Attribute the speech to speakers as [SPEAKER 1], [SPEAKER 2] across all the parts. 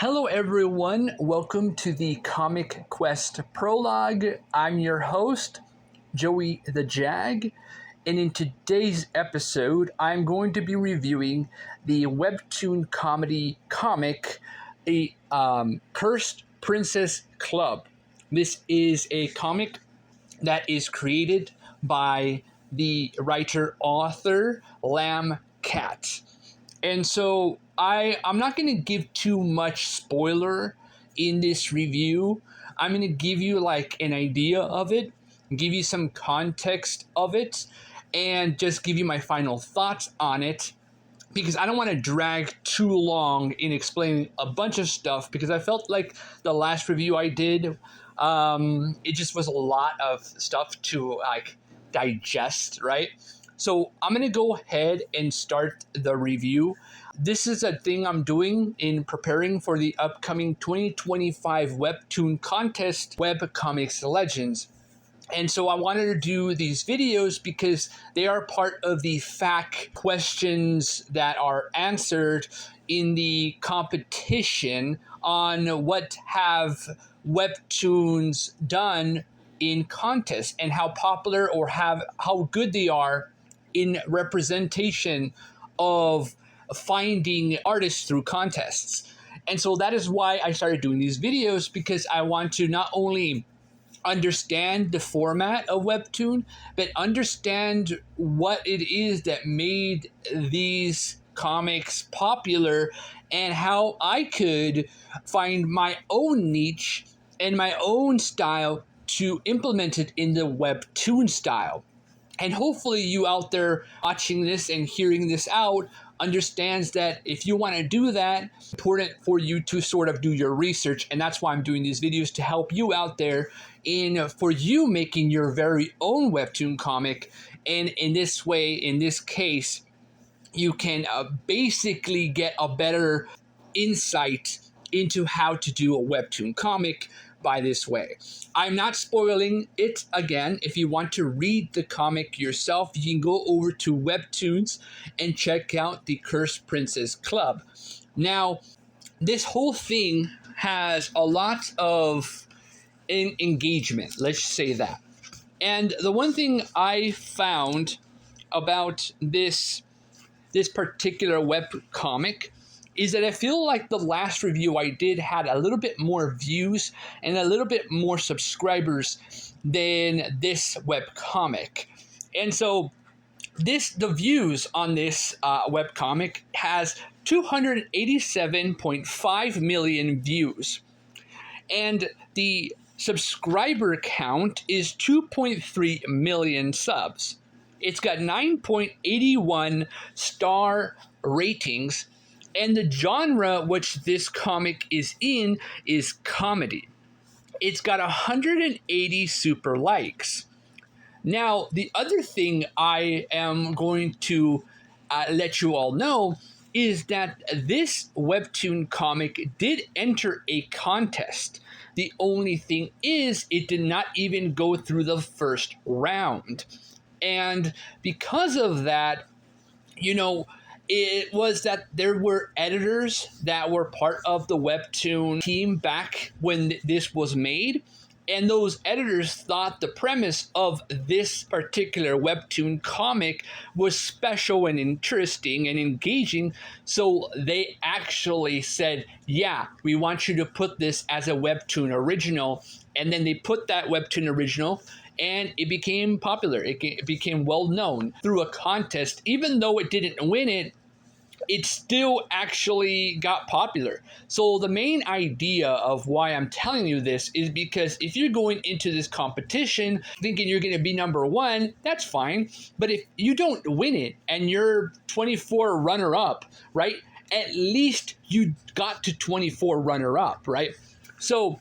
[SPEAKER 1] Hello everyone, welcome to the Comic Quest Prologue. I'm your host, Joey The JAG, and in today's episode, I'm going to be reviewing the Webtoon comedy comic, A Cursed Princess Club. This is a comic that is created by the writer-author Lam Cat. And so I'm not going to give too much spoiler in this review. I'm going to give you like an idea of it, give you some context of it, and just give you my final thoughts on it, because I don't want to drag too long in explaining a bunch of stuff, because I felt like the last review I did, it just was a lot of stuff to like digest, right? So I'm going to go ahead and start the review. This is a thing I'm doing in preparing for the upcoming 2025 Webtoon contest, Webcomics Legends. And so I wanted to do these videos because they are part of the FAQ questions that are answered in the competition on what have Webtoons done in contests and how popular or how good they are in representation of finding artists through contests. And so that is why I started doing these videos, because I want to not only understand the format of Webtoon, but understand what it is that made these comics popular and how I could find my own niche and my own style to implement it in the Webtoon style. And hopefully you out there watching this and hearing this out understands that if you want to do that, it's important for you to sort of do your research. And that's why I'm doing these videos, to help you out there for you making your very own Webtoon comic. And in this way, in this case, you can basically get a better insight into how to do a Webtoon comic by this way. I'm not spoiling it. Again, if you want to read the comic yourself, you can go over to Webtoons and check out the Cursed Princess Club. Now, this whole thing has a lot of engagement, let's say that. And the one thing I found about this particular web comic is that I feel like the last review I did had a little bit more views and a little bit more subscribers than this web comic. And so the views on this web comic has 287.5 million views. And the subscriber count is 2.3 million subs. It's got 9.81 star ratings. And the genre which this comic is in is comedy. It's got 180 super likes. Now, the other thing I am going to let you all know is that this Webtoon comic did enter a contest. The only thing is, it did not even go through the first round. And because of that, it was that there were editors that were part of the Webtoon team back when this was made. And those editors thought the premise of this particular Webtoon comic was special and interesting and engaging. So they actually said, yeah, we want you to put this as a Webtoon original. And then they put that Webtoon original, and it became popular. It became well known through a contest. Even though it didn't win it, it still actually got popular. So the main idea of why I'm telling you this is because if you're going into this competition thinking you're going to be number one, that's fine. But if you don't win it and you're 24 runner-up, right, at least you got to 24 runner-up, right? So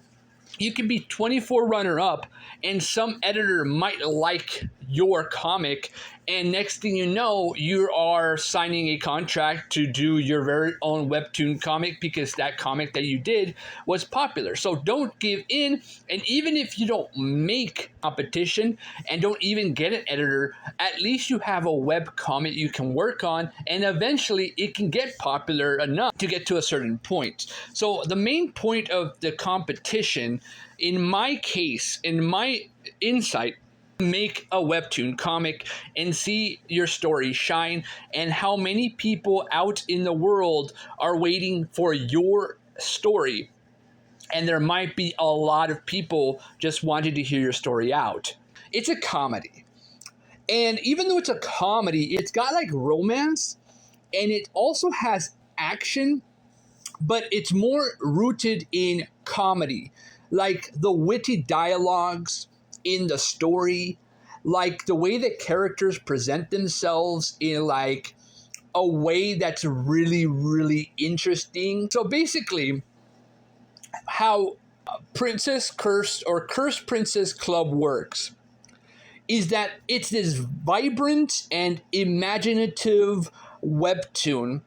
[SPEAKER 1] you can be 24 runner-up, and some editor might like your comic And next thing you know, you are signing a contract to do your very own Webtoon comic because that comic that you did was popular. So don't give in. And even if you don't make competition and don't even get an editor, at least you have a web comic you can work on, and eventually it can get popular enough to get to a certain point. So the main point of the competition, in my case, in my insight, make a webtoon comic and see your story shine, and how many people out in the world are waiting for your story. And there might be a lot of people just wanting to hear your story out. It's a comedy. And even though it's a comedy, it's got like romance, and it also has action, but it's more rooted in comedy. Like the witty dialogues in the story, like the way that characters present themselves in like a way that's really, really interesting. So basically, how Princess Cursed or Cursed Princess Club works is that it's this vibrant and imaginative webtoon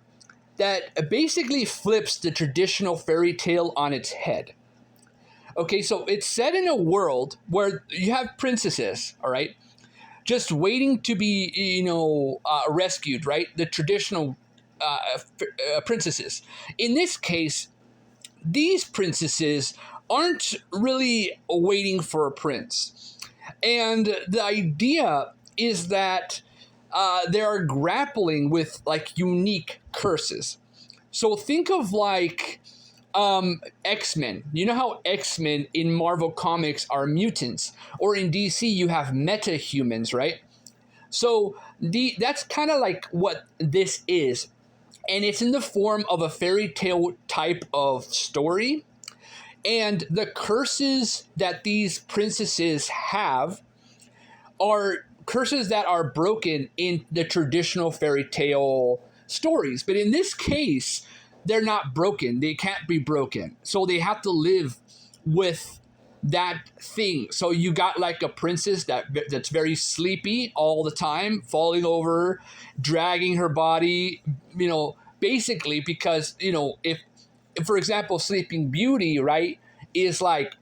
[SPEAKER 1] that basically flips the traditional fairy tale on its head. Okay, so it's set in a world where you have princesses, all right, just waiting to be, rescued, right? The traditional princesses. In this case, these princesses aren't really waiting for a prince. And the idea is that they are grappling with like unique curses. So think of like X-Men. You know how X-Men in Marvel Comics are mutants, or in DC you have meta-humans, right? So that's kind of like what this is, and it's in the form of a fairy tale type of story. And the curses that these princesses have are curses that are broken in the traditional fairy tale stories. But in this case, they're not broken. They can't be broken. So they have to live with that thing. So you got like a princess that's very sleepy all the time, falling over, dragging her body, basically because, if for example, Sleeping Beauty, right, is like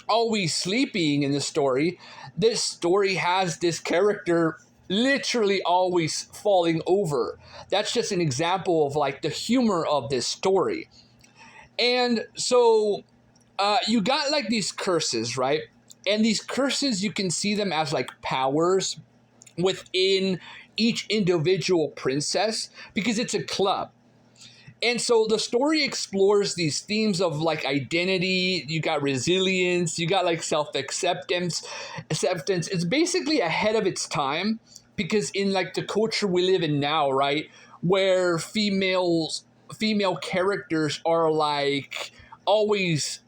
[SPEAKER 1] always sleeping in the story. This story has this character literally always falling over. That's just an example of like the humor of this story. And so you got like these curses, right? And these curses, you can see them as like powers within each individual princess because it's a club. And so the story explores these themes of like identity, you got resilience, you got like self-acceptance. It's basically ahead of its time because in like the culture we live in now, right, where female characters are like always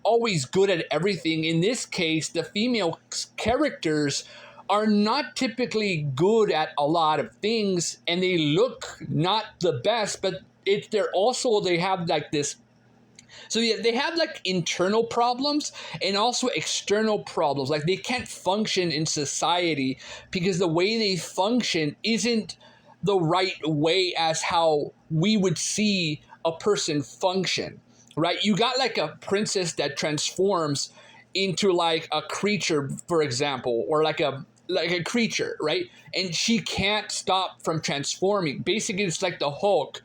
[SPEAKER 1] good at everything. In this case, the female characters are not typically good at a lot of things, and they look not the best, but they have like this. So yeah, they have like internal problems and also external problems. Like they can't function in society because the way they function isn't the right way as how we would see a person function, right? You got like a princess that transforms into like a creature, for example, or like a creature, right? And she can't stop from transforming. Basically, it's like the Hulk,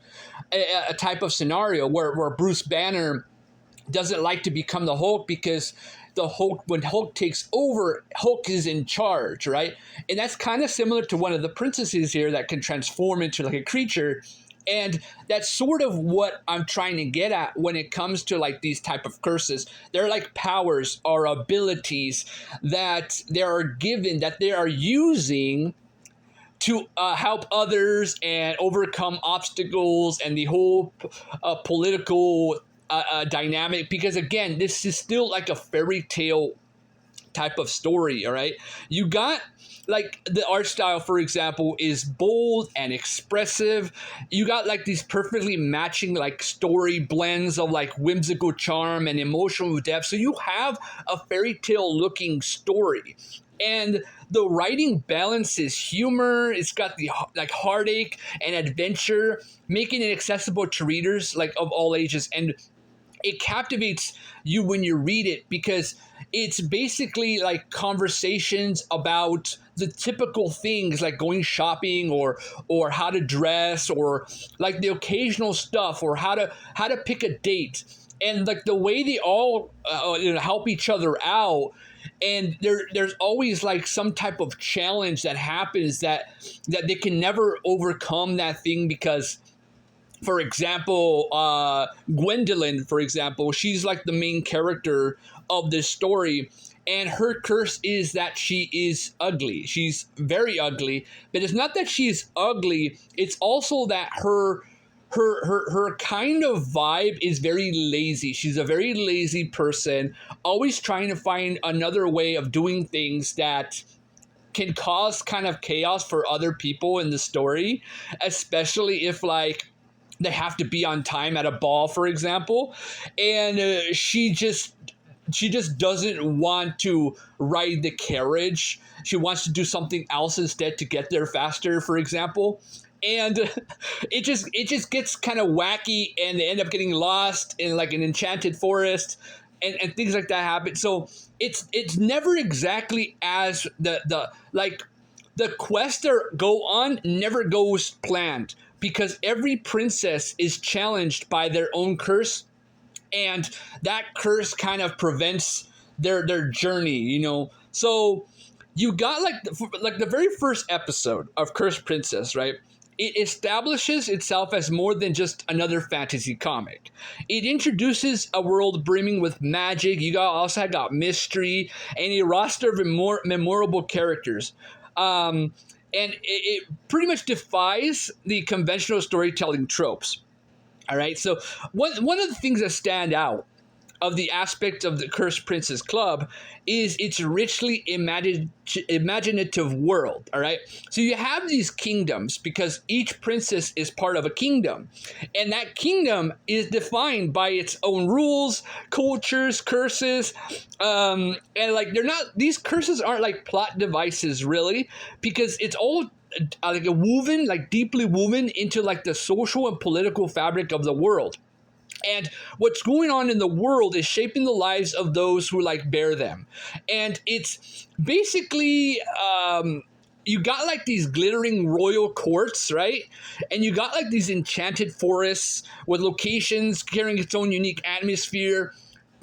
[SPEAKER 1] a type of scenario where Bruce Banner doesn't like to become the Hulk because the Hulk, when Hulk takes over, Hulk is in charge, right? And that's kind of similar to one of the princesses here that can transform into like a creature. And that's sort of what I'm trying to get at when it comes to like these type of curses. They're like powers or abilities that they are given, that they are using to help others and overcome obstacles and the whole political dynamic. Because again, this is still like a fairy tale type of story, all right? You got like the art style, for example, is bold and expressive. You got like these perfectly matching like story blends of like whimsical charm and emotional depth. So you have a fairy tale looking story. And the writing balances humor. It's got the like heartache and adventure, making it accessible to readers like of all ages. And it captivates you when you read it because it's basically like conversations about the typical things like going shopping or how to dress or like the occasional stuff or how to pick a date, and like the way they all help each other out. And there's always like some type of challenge that happens that they can never overcome that thing because, for example, Gwendolyn, for example, she's like the main character of this story. And her curse is that she is ugly. She's very ugly. But it's not that she's ugly. It's also that her kind of vibe is very lazy. She's a very lazy person, always trying to find another way of doing things that can cause kind of chaos for other people in the story, especially if like they have to be on time at a ball, for example, and she just doesn't want to ride the carriage. She wants to do something else instead to get there faster, for example. And it just gets kind of wacky, and they end up getting lost in like an enchanted forest, and things like that happen. So it's never exactly as the like the quests that go on never goes planned because every princess is challenged by their own curse, and that curse kind of prevents their journey, you know. So you got like the very first episode of Cursed Princess, right? It establishes itself as more than just another fantasy comic. It introduces a world brimming with magic. You also got mystery and a roster of memorable characters. And it pretty much defies the conventional storytelling tropes. All right. So one of the things that stand out of the aspect of the Cursed Princess Club is its richly imaginative world. All right. So you have these kingdoms because each princess is part of a kingdom. And that kingdom is defined by its own rules, cultures, curses. And like these curses aren't like plot devices really, because it's all like deeply woven into like the social and political fabric of the world. And what's going on in the world is shaping the lives of those who like bear them. And it's basically you got like these glittering royal courts, right? And you got like these enchanted forests with locations carrying its own unique atmosphere.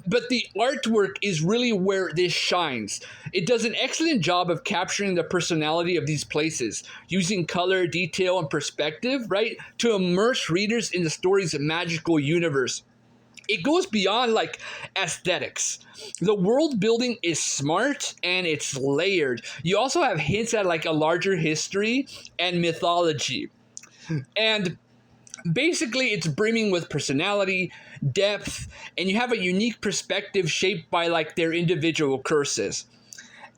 [SPEAKER 1] But the artwork is really where this shines. It does an excellent job of capturing the personality of these places, using color, detail, and perspective, right, to immerse readers in the story's magical universe. It goes beyond like aesthetics. The world building is smart and it's layered. You also have hints at like a larger history and mythology. And basically, it's brimming with personality, depth, and you have a unique perspective shaped by like their individual curses.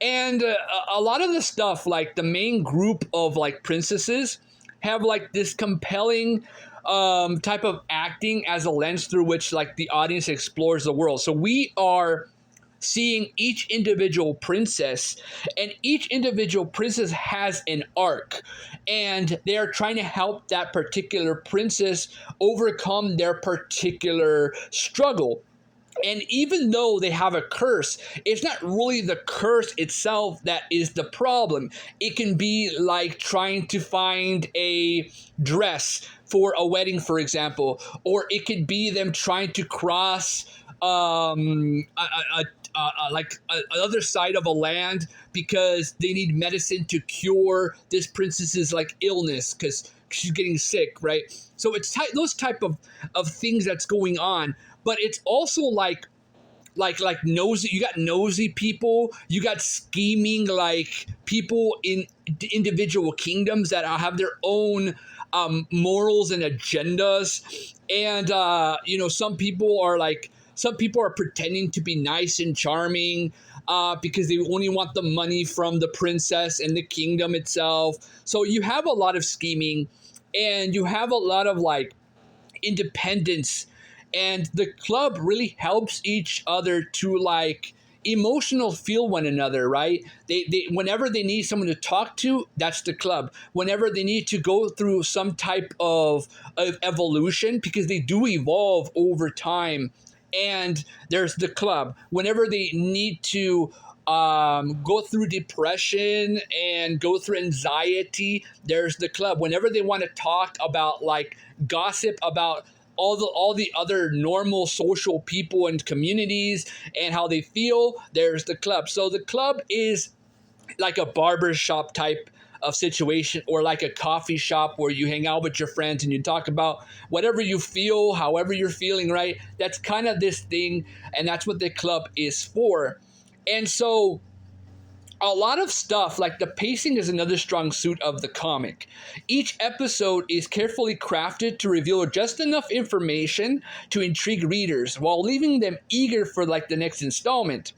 [SPEAKER 1] And a lot of the stuff, like the main group of like princesses, have like this compelling type of acting as a lens through which like the audience explores the world. So we are seeing each individual princess, and each individual princess has an arc, and they're trying to help that particular princess overcome their particular struggle. And even though they have a curse, it's not really the curse itself that is the problem. It can be like trying to find a dress for a wedding, for example, or it could be them trying to cross another side of a land because they need medicine to cure this princess's like illness because she's getting sick, right? So it's those type of things that's going on, but it's also like nosy. You got nosy people. You got scheming like people in individual kingdoms that have their own morals and agendas, and some people are pretending to be nice and charming because they only want the money from the princess and the kingdom itself. So you have a lot of scheming, and you have a lot of like independence, and the club really helps each other to like emotional feel one another, right? They whenever they need someone to talk to, that's the club. Whenever they need to go through some type of evolution, because they do evolve over time, and there's the club. Whenever they need to go through depression and go through anxiety, there's the club. Whenever they want to talk about like gossip about all the other normal social people and communities and how they feel, there's the club. So the club is like a barber shop type of situation, or like a coffee shop where you hang out with your friends and you talk about whatever you feel, however you're feeling, right? That's kind of this thing, and that's what the club is for. And so a lot of stuff, like the pacing is another strong suit of the comic. Each episode is carefully crafted to reveal just enough information to intrigue readers while leaving them eager for like the next installment.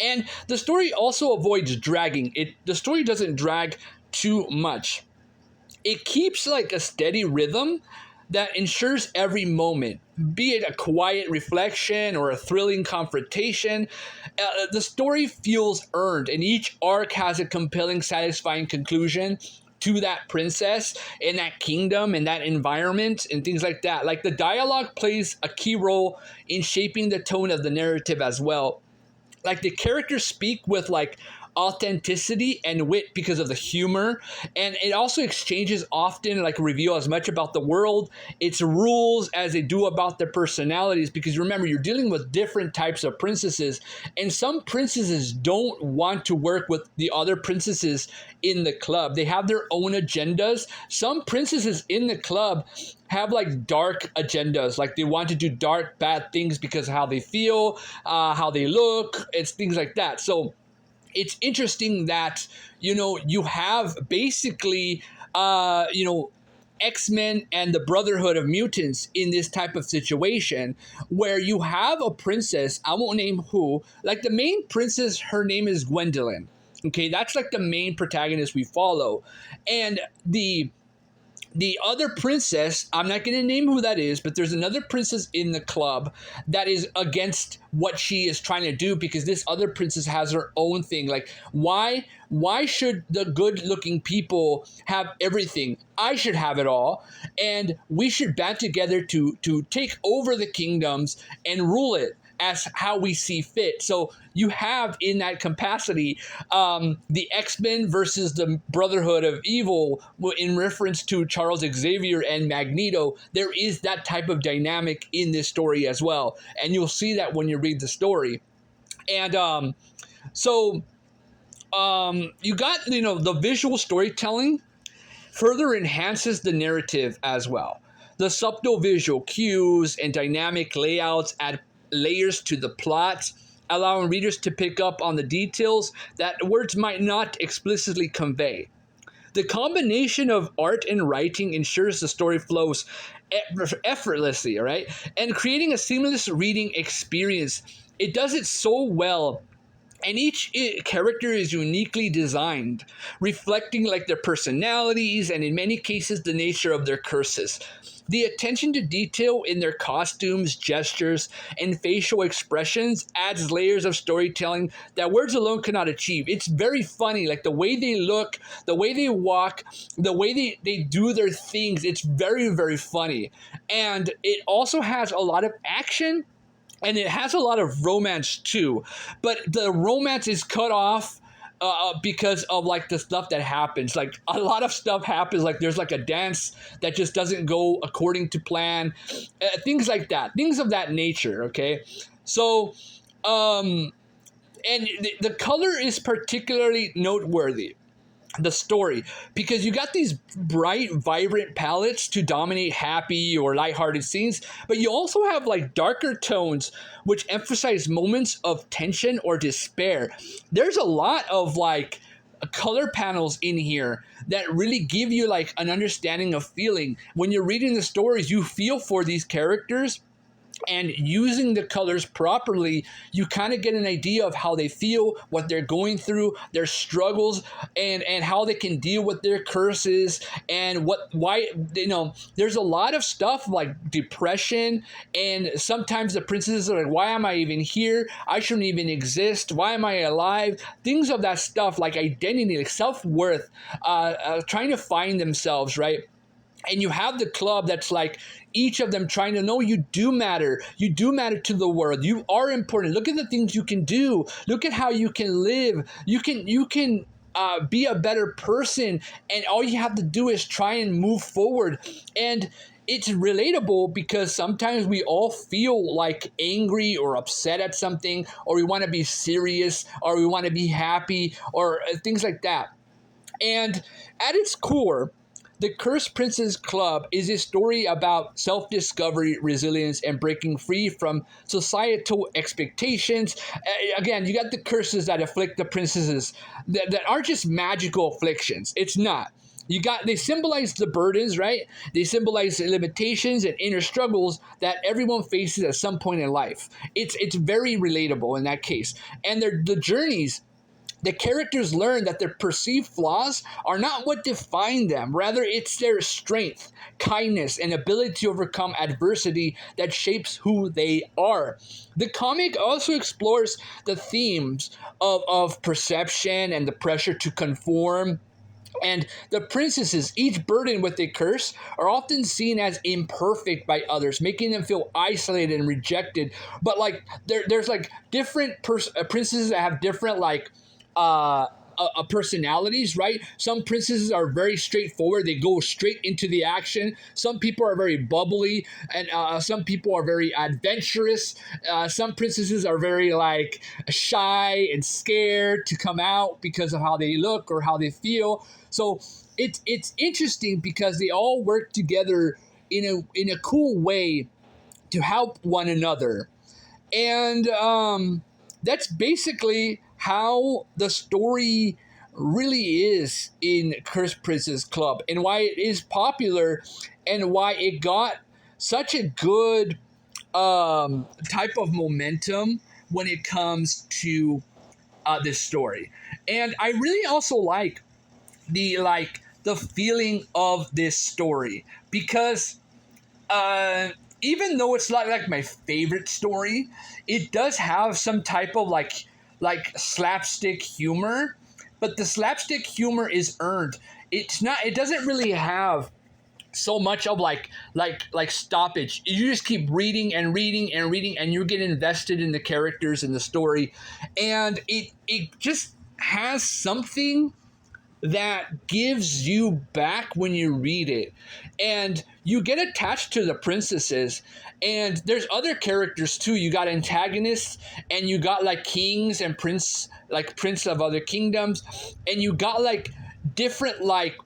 [SPEAKER 1] And the story also avoids dragging. The story doesn't drag too much. It keeps like a steady rhythm that ensures every moment, be it a quiet reflection or a thrilling confrontation, the story feels earned, and each arc has a compelling, satisfying conclusion to that princess and that kingdom and that environment and things like that. Like the dialogue plays a key role in shaping the tone of the narrative as well. Like the characters speak with like authenticity and wit because of the humor, and it also exchanges often like reveal as much about the world, its rules, as they do about their personalities, because remember, you're dealing with different types of princesses, and some princesses don't want to work with the other princesses in the club. They have their own agendas. Some princesses in the club have like dark agendas, like they want to do dark bad things because of how they feel, how they look, it's things like that. So it's interesting that, you have basically, X-Men and the Brotherhood of Mutants in this type of situation where you have a princess, I won't name who, like the main princess, her name is Gwendolyn. Okay, that's like the main protagonist we follow. And the other princess, I'm not going to name who that is, but there's another princess in the club that is against what she is trying to do, because this other princess has her own thing. Like, why should the good-looking people have everything? I should have it all, and we should band together to take over the kingdoms and rule it as how we see fit. So you have in that capacity the X-Men versus the Brotherhood of Evil in reference to Charles Xavier and Magneto. There is that type of dynamic in this story as well. And you'll see that when you read the story. And you got, the visual storytelling further enhances the narrative as well. The subtle visual cues and dynamic layouts add layers to the plot, allowing readers to pick up on the details that words might not explicitly convey. The combination of art and writing ensures the story flows effortlessly, right? And creating a seamless reading experience. It does it so well. And each character is uniquely designed, reflecting like their personalities and in many cases the nature of their curses. The attention to detail in their costumes, gestures, and facial expressions adds layers of storytelling that words alone cannot achieve. It's very funny, like the way they look, the way they walk, the way they do their things. It's very, very funny. And it also has a lot of action, and it has a lot of romance too, but the romance is cut off because of like the stuff that happens. Like a lot of stuff happens, like there's like a dance that just doesn't go according to plan, things like that, things of that nature. Okay, so and the color is particularly noteworthy, the story, because you got these bright, vibrant palettes to dominate happy or lighthearted scenes, but you also have like darker tones which emphasize moments of tension or despair. There's a lot of like color panels in here that really give you like an understanding of feeling. When you're reading the stories, you feel for these characters, and using the colors properly, you kind of get an idea of how they feel, what they're going through, their struggles, and how they can deal with their curses, and why there's a lot of stuff like depression, and sometimes the princesses are like, why am I even here? I shouldn't even exist. Why am I alive? Things of that stuff, like identity, like self-worth, trying to find themselves, right? And you have the club that's like each of them trying to know you do matter. You do matter to the world. You are important. Look at the things you can do. Look at how you can live. You can be a better person. And all you have to do is try and move forward. And it's relatable because sometimes we all feel like angry or upset at something, or we want to be serious, or we want to be happy, or things like that. And at its core, the Cursed Princess Club is a story about self-discovery, resilience, and breaking free from societal expectations. Again, you got the curses that afflict the princesses that aren't just magical afflictions. It's not. They symbolize the burdens, right? They symbolize the limitations and inner struggles that everyone faces at some point in life. It's very relatable in that case. And the journeys, the characters learn that their perceived flaws are not what define them. Rather, it's their strength, kindness, and ability to overcome adversity that shapes who they are. The comic also explores the themes of perception and the pressure to conform. And the princesses, each burdened with a curse, are often seen as imperfect by others, making them feel isolated and rejected. But like there's like different princesses that have different like personalities, right? Some princesses are very straightforward. They go straight into the action. Some people are very bubbly, and some people are very adventurous. Some princesses are very like shy and scared to come out because of how they look or how they feel. So it's interesting because they all work together in a cool way to help one another. And that's basically how the story really is in Cursed Princess Club, and why it is popular, and why it got such a good type of momentum when it comes to this story. And I really also like the feeling of this story because even though it's not like my favorite story, it does have some type of like slapstick humor, but the slapstick humor is earned. It doesn't really have so much of like stoppage. You just keep reading and reading and reading, and you get invested in the characters and the story, and it just has something that gives you back when you read it, and you get attached to the princesses. And there's other characters too. You got antagonists, and you got like kings and prince of other kingdoms, and you got like different like,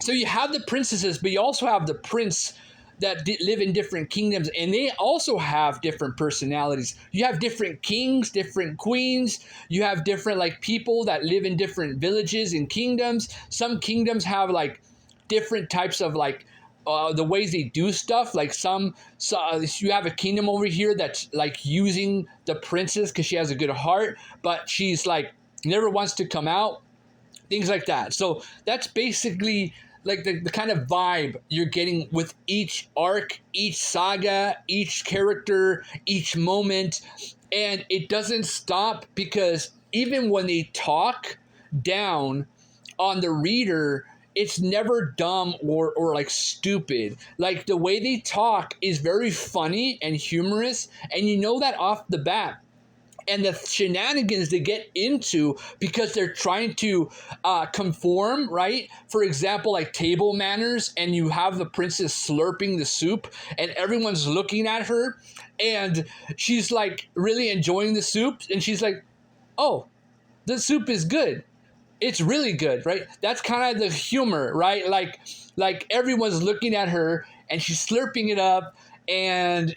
[SPEAKER 1] so you have the princesses, but you also have the prince that live in different kingdoms, and they also have different personalities. You have different kings, different queens. You have different like people that live in different villages and kingdoms. Some kingdoms have like different types of like the ways they do stuff. Like you have a kingdom over here that's like using the princess because she has a good heart, but she's like never wants to come out. Things like that. So that's basically like the kind of vibe you're getting with each arc, each saga, each character, each moment. And it doesn't stop because even when they talk down on the reader, it's never dumb or like stupid. Like the way they talk is very funny and humorous, and you know that off the bat. And the shenanigans they get into because they're trying to conform, right? For example, like table manners, and you have the princess slurping the soup, and everyone's looking at her, and she's like really enjoying the soup, and she's like, "Oh, the soup is good. It's really good," right? That's kind of the humor, right? Like everyone's looking at her, and she's slurping it up, and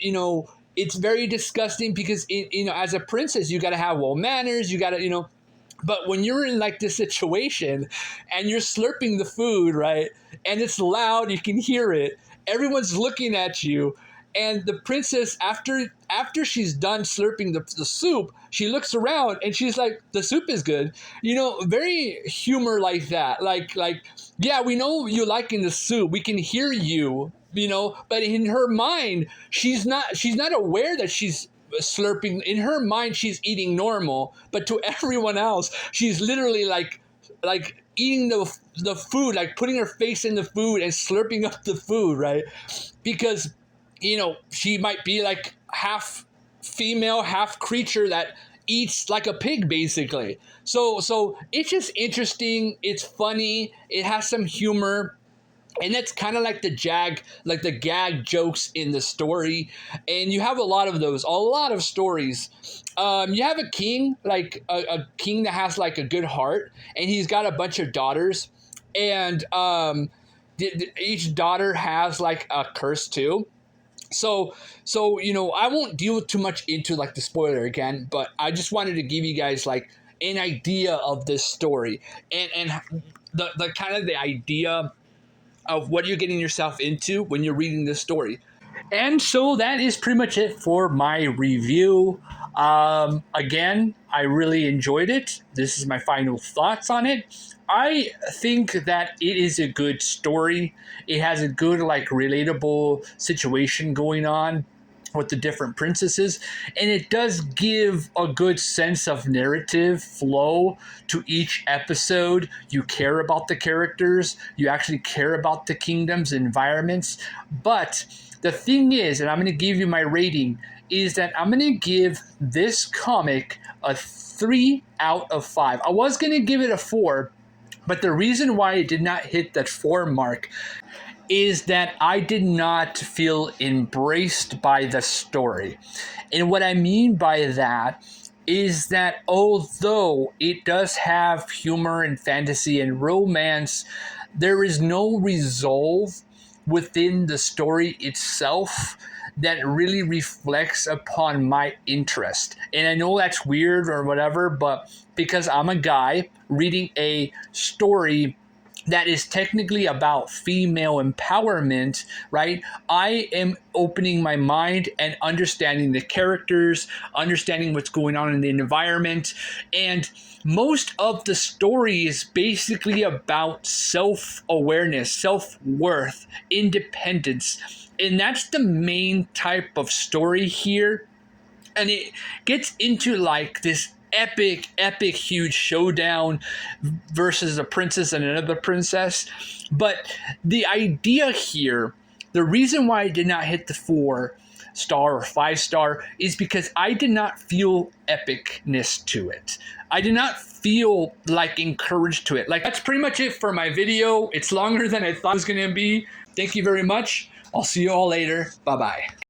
[SPEAKER 1] it's very disgusting because as a princess you got to have well manners, you got to but when you're in like this situation and you're slurping the food, right, and it's loud, you can hear it, everyone's looking at you, And the princess, after she's done slurping the soup, she looks around and she's like, the soup is good. Very humor like that. Like, yeah, we know you liking the soup. We can hear you, but in her mind, she's not aware that she's slurping. In her mind, she's eating normal, but to everyone else, she's literally like eating the food, like putting her face in the food and slurping up the food, right? Because she might be like half female, half creature that eats like a pig, basically. So it's just interesting. It's funny. It has some humor. And that's kind of like the gag jokes in the story. And you have a lot of those, a lot of stories. You have a king, like a king that has like a good heart, and he's got a bunch of daughters. And each daughter has like a curse too. So I won't deal too much into like the spoiler again, but I just wanted to give you guys like an idea of this story and the kind of the idea of what you're getting yourself into when you're reading this story. And so that is pretty much it for my review. Again, I really enjoyed it. This is my final thoughts on it. I think that it is a good story. It has a good, like, relatable situation going on with the different princesses, and it does give a good sense of narrative flow to each episode. You care about the characters, you actually care about the kingdoms, environments. But the thing is, and I'm going to give you my rating, is that I'm going to give this comic a 3 out of 5. I was going to give it a 4, but the reason why it did not hit that 4 mark is that I did not feel embraced by the story. And what I mean by that is that although it does have humor and fantasy and romance, there is no resolve within the story itself that really reflects upon my interest. And I know that's weird or whatever, but because I'm a guy reading a story that is technically about female empowerment, right? I am opening my mind and understanding the characters, understanding what's going on in the environment. And most of the story is basically about self-awareness, self-worth, independence. And that's the main type of story here. And it gets into like this epic huge showdown versus a princess and another princess. But the idea here, the reason why I did not hit the 4-star or 5-star is because I did not feel epicness to it. I did not feel like encouraged to it. Like, that's pretty much it for my video. It's longer than I thought it was going to be. Thank you very much. I'll see you all later. Bye bye.